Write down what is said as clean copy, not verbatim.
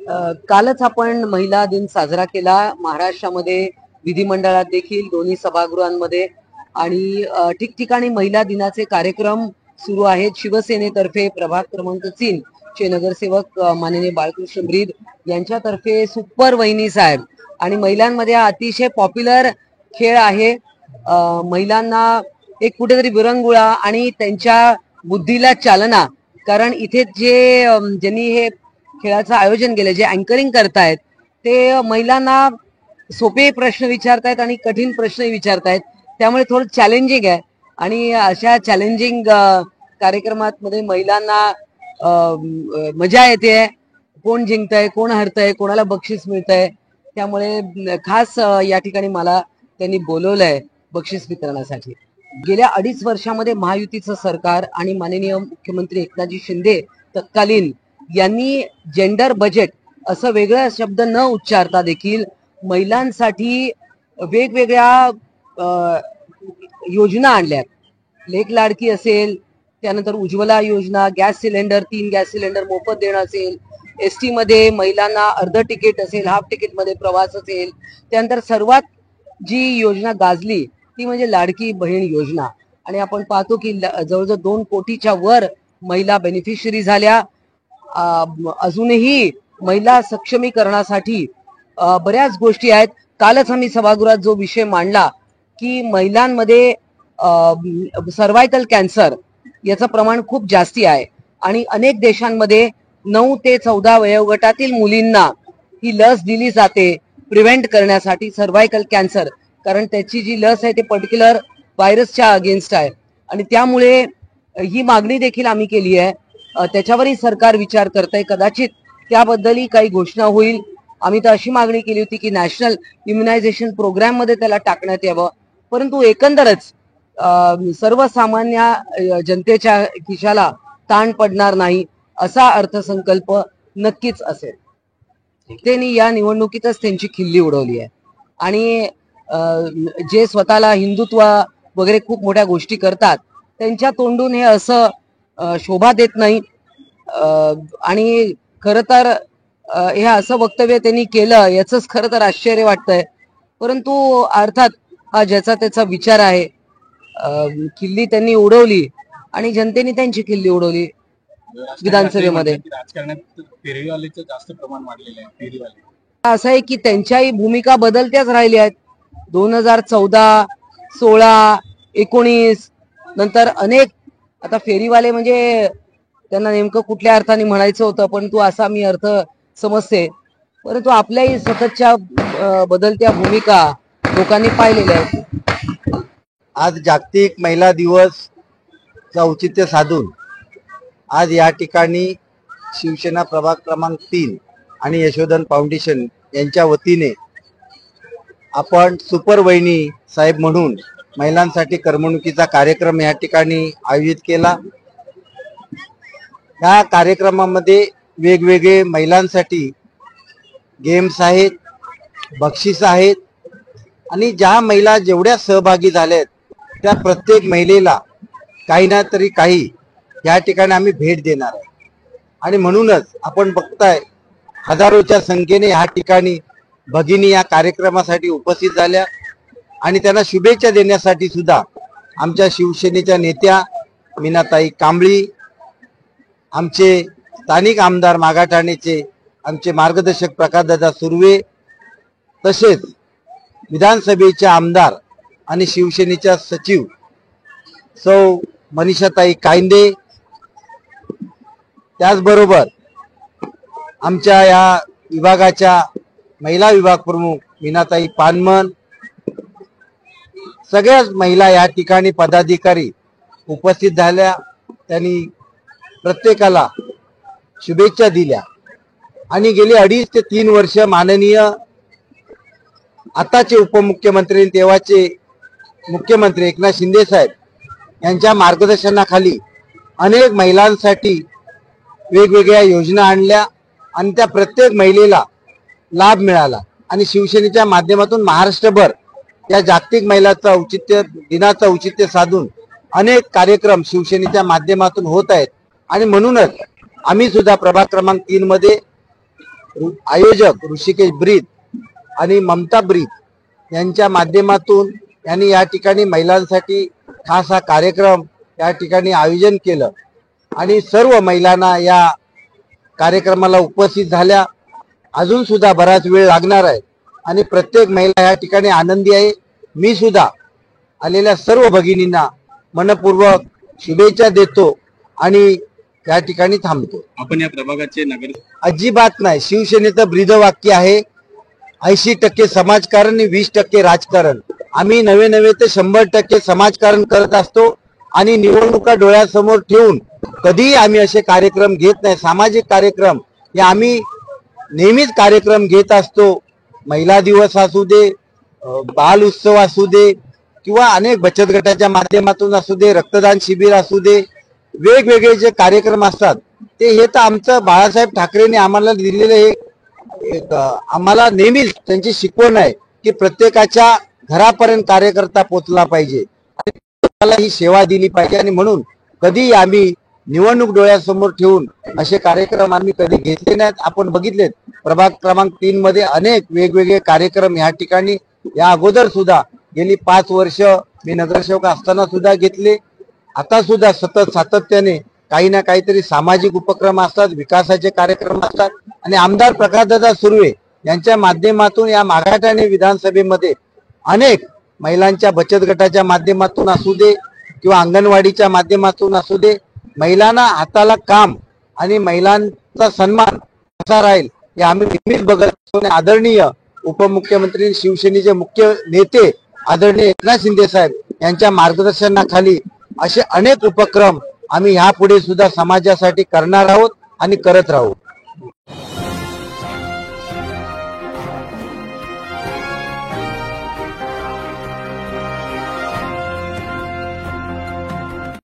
कालच आपण महिला दिन साजरा केला महाराष्ट्रामध्ये, विधिमंडळात देखील, दोन्ही सभागृहांमध्ये आणि ठिकठिकाणी महिला दिनाचे कार्यक्रम सुरू आहेत. शिवसेनेतर्फे प्रभाग क्रमांक 3 चे नगरसेवक माननीय बाळकृष्ण ब्रीद यांच्यातर्फे सुपर वहिनी साहेब आणि महिलांमध्ये अतिशय पॉप्युलर खेळ आहे. महिलांना एक कुठेतरी विरंगुळा आणि त्यांच्या बुद्धीला चालना, कारण इथे ज्यांनी हे खेळाचं आयोजन केलं, जे अँकरिंग करतायत ते महिलांना सोपे प्रश्न विचारतायत आणि कठीण प्रश्नही विचारतायत, त्यामुळे थोडं चॅलेंजिंग आहे. आणि अशा चॅलेंजिंग कार्यक्रमांमध्ये महिलांना मजा येते. कोण जिंकतंय, कोण हरतंय, कोणाला बक्षीस मिळतंय, त्यामुळे खास या ठिकाणी मला त्यांनी बोलवलंय बक्षीस वितरणासाठी. गेल्या 2.5 वर्षामध्ये महायुतीचं सरकार आणि माननीय मुख्यमंत्री एकनाथजी शिंदे तत्कालीन यांनी जेंडर बजेट असं वेगळा शब्द न उच्चारता देखील महिलांसाठी वेगवेगळ्या योजना आणल्यात. लेक लाडकी असेल, त्यानंतर उज्ज्वला योजना, गॅस सिलेंडर 3 गॅस सिलेंडर मोफत देणं असेल, एसटी मध्ये महिलांना अर्ध तिकीट असेल, हाफ तिकीट मध्ये प्रवास असेल, त्यानंतर सर्वात जी योजना गाजली ती म्हणजे लाडकी बहीण योजना. आणि आपण पाहतो की जवळजवळ 2 कोटीच्या वर महिला बेनिफिशरी झाल्या. अजूनही महिला सक्षमीकरणासाठी बऱ्याच गोष्टी आहेत. कालच आम्ही सभागृहात जो विषय मांडला की महिलांमध्ये सर्वायकल कॅन्सर याचं प्रमाण खूप जास्ती आहे आणि अनेक देशांमध्ये 9 ते 14 वयोगटातील मुलींना ही लस दिली जाते प्रिव्हेंट करण्यासाठी सर्वायकल कॅन्सर, कारण त्याची जी लस आहे ते पर्टिक्युलर व्हायरसच्या अगेन्स्ट आहे. आणि त्यामुळे ही मागणी देखील आम्ही केली आहे. त्याच्यावरही सरकार विचार करतंय. कदाचित त्याबद्दलही काही घोषणा होईल. आम्ही तर अशी मागणी केली होती की नॅशनल इम्युनायझेशन प्रोग्राम मध्ये त्याला टाकण्यात यावं. परंतु एकंदरच सर्वसामान्य जनतेच्या खिशाला ताण पडणार नाही असा अर्थसंकल्प नक्कीच असेल. त्यांनी या निवडणुकीतच त्यांची खिल्ली उडवली आहे. आणि जे स्वतःला हिंदुत्व वगैरे खूप मोठ्या गोष्टी करतात त्यांच्या तोंडून हे असं शोभा देत नाही. आणि खरं तर हे असं वक्तव्य त्यांनी केलं याचंच खरं तर आश्चर्य वाटतंय. परंतु अर्थात हा ज्याचा त्याचा विचार आहे. खिल्ली त्यांनी उडवली आणि जनतेने त्यांची खिल्ली उडवली. विधानसभेमध्ये राजकारणात फेरीवालेचं जास्त प्रमाण वाढलेलं आहे. फेरीवाले असं आहे की त्यांच्याही भूमिका बदलत्याच राहिल्या आहेत. 2014, 16, 19 नंतर अनेक, आता फेरीवाले म्हणजे त्यांना नेमकं कुठल्या अर्थाने म्हणायचं होतं, परंतु असा मी अर्थ समजते. परंतु आपल्याही सततच्या बदलत्या भूमिका लोकांनी पाहिलेल्या आहेत. आज जागतिक महिला दिवस औचित्य साधून आज या ठिकाणी शिवसेना प्रभाग क्रमांक 3 आणि यशोधन फाउंडेशन यांच्या वतीने आपण सुपर वहिनी साहेब म्हणून महिलांसाठी करमणुकीचा कार्यक्रम या ठिकाणी आयोजित केला. या कार्यक्रमामध्ये वेगवेगळे महिलांसाठी गेम्स आहेत, बक्षीस आहेत आणि ज्या महिला जेवढ्या सहभागी झाल्यात त्या प्रत्येक महिलेला काही ना तरी काही या ठिकाणी आम्ही भेट देणार आहे. आणि म्हणूनच आपण बघताय हजारोच्या संख्येने या ठिकाणी भगिनी या कार्यक्रमासाठी उपस्थित झाल्या आणि त्यांना शुभेच्छा देण्यासाठी सुद्धा आमच्या शिवसेनेच्या नेत्या मीनाताई कांबळी, आमचे स्थानिक आमदार मागाठाणेचे आमचे मार्गदर्शक प्रकाशदादा सुर्वे, तसेच विधानसभेचे आमदार आणि शिवसेनेच्या सचिव सौ मनीषाताई कायंदे, त्याचबरोबर आमच्या या विभागाच्या महिला विभाग प्रमुख मीनाताई पानमन, सगळ्याच महिला या ठिकाणी पदाधिकारी उपस्थित झाल्या. त्यांनी प्रत्येकाला शुभेच्छा दिल्या आणि गेली 2.5 ते 3 वर्ष माननीय आताचे उपमुख्यमंत्री तेव्हाचे मुख्यमंत्री एकनाथ शिंदे साहेब यांच्या मार्गदर्शनाखाली अनेक महिलांसाठी वेगवेगळ्या योजना आणल्या आणि त्या प्रत्येक महिलेला लाभ मिळाला. आणि शिवसेनेच्या माध्यमातून महाराष्ट्रभर या जागतिक महिलाचा औचित्य दिनाचं औचित्य साधून अनेक कार्यक्रम शिवसेनेच्या माध्यमातून होत आहेत. आणि म्हणूनच आम्ही सुद्धा प्रभाग क्रमांक 3 मध्ये आयोजक ऋषिकेश ब्रीद आणि ममता ब्रीद यांच्या माध्यमातून यांनी या ठिकाणी महिलांसाठी खास हा कार्यक्रम या ठिकाणी आयोजन केलं आणि सर्व महिलांना या कार्यक्रमाला उपस्थित झाल्या. अजून सुद्धा बराच वेळ लागणार आहे आणि प्रत्येक महिला या ठिकाणी आनंदी आहे. मी सुद्धा आलेल्या सर्व भगिनींना मनपूर्वक शुभेच्छा देतो आणि या ठिकाणी थांबतो. आपण या प्रभागाचे नगर अजिबात नाही. शिवसेनेचं ब्रीदवाक्य आहे 80% समाजकारण आणि 20% राजकारण. आम्ही नवे नवे ते 100% समाजकारण करत असतो आणि निवडणुका डोळ्यासमोर ठेवून कधीही आम्ही असे कार्यक्रम घेत नाही. सामाजिक कार्यक्रम हे आम्ही नेहमीच कार्यक्रम घेत असतो. महिला दिवस असू दे, बाल उत्सव असू दे किंवा अनेक बचत गटाच्या माध्यमातून असू दे, रक्तदान शिबिर असू दे, वेगवेगळे जे कार्यक्रम असतात ते हे तर आमचं बाळासाहेब ठाकरेंनी आम्हाला दिलेले आम्हाला नेहमीच त्यांची शिकवण आहे की प्रत्येकाच्या घरापर्यंत कार्यकर्ता पोहोचला पाहिजे आणि त्याला ही सेवा दिली पाहिजे. आणि म्हणून कधी आम्ही निवडणूक डोळ्यासमोर ठेवून असे कार्यक्रम आम्ही कधी घेतले नाहीत. आपण बघितलेत प्रभाग क्रमांक 3 मध्ये अनेक वेगवेगळे कार्यक्रम या ठिकाणी या अगोदर सुद्धा गेली 5 वर्ष मी नगरसेवक असताना सुद्धा घेतले. आता सुद्धा सतत सातत्याने काही ना काहीतरी सामाजिक उपक्रम असतात, विकासाचे कार्यक्रम असतात आणि आमदार प्रकाशदादा सुर्वे यांच्या माध्यमातून या मागाठाणे विधानसभेमध्ये अनेक महिलांच्या बचत गटाच्या माध्यमातून असू दे किंवा अंगणवाडीच्या माध्यमातून असू दे, महिलांना हाताला काम आणि महिलांचा सन्मान कसा राहील हे आम्ही नेहमीच बघत असतो. आदरणीय उपमुख्यमंत्री शिवसेनेचे मुख्य नेते आदरणीय एकनाथ शिंदे साहेब यांच्या मार्गदर्शनाखाली असे अनेक उपक्रम आम्ही यापुढे सुद्धा समाजासाठी करणार आहोत आणि करत राहू.